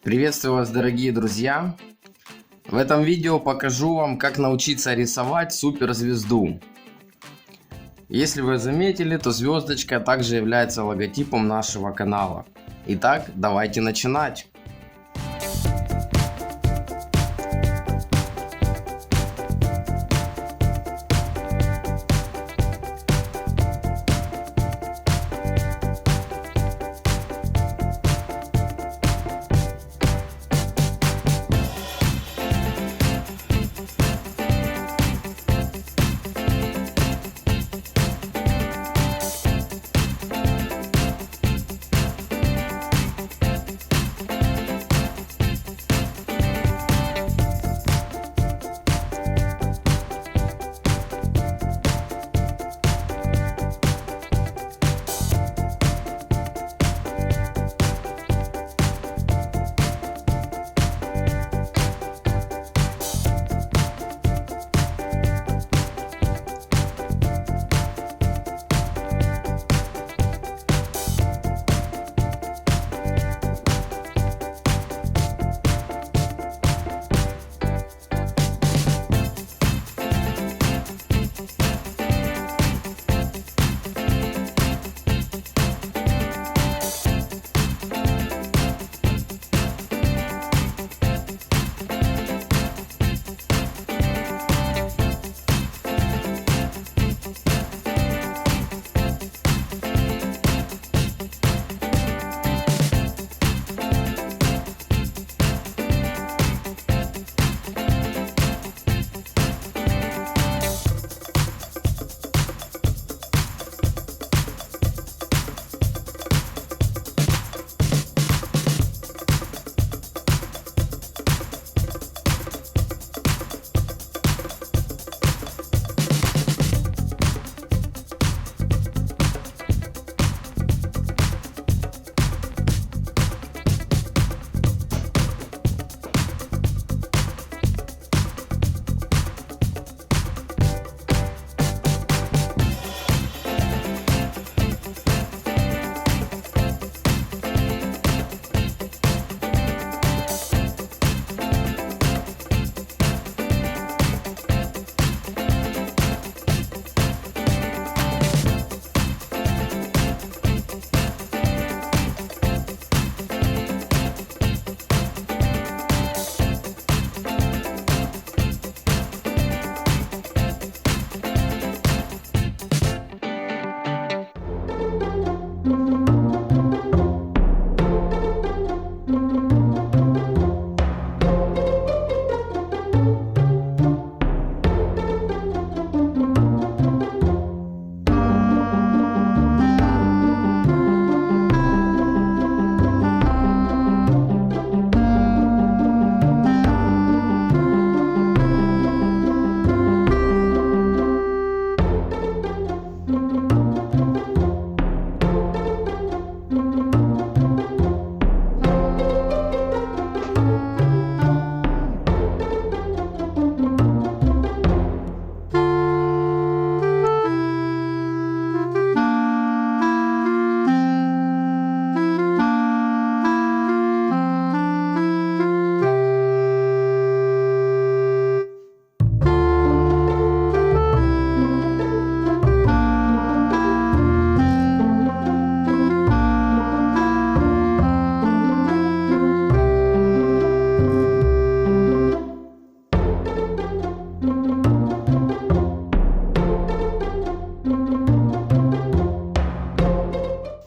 Приветствую вас, дорогие друзья! В этом видео покажу вам, как научиться рисовать суперзвезду. Если вы заметили, то звездочка также является логотипом нашего канала. Итак, давайте начинать!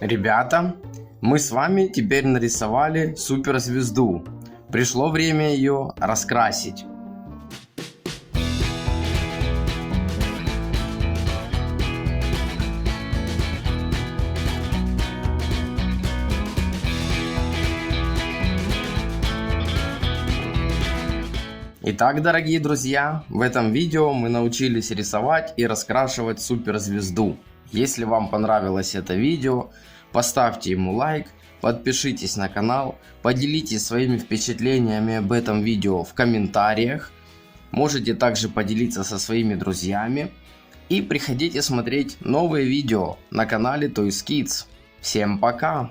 Ребята, мы с вами теперь нарисовали суперзвезду. Пришло время ее раскрасить. Итак, дорогие друзья, в этом видео мы научились рисовать и раскрашивать суперзвезду. Если вам понравилось это видео, поставьте ему лайк, подпишитесь на канал, поделитесь своими впечатлениями об этом видео в комментариях. Можете также поделиться со своими друзьями. И приходите смотреть новые видео на канале Toys Kids. Всем пока!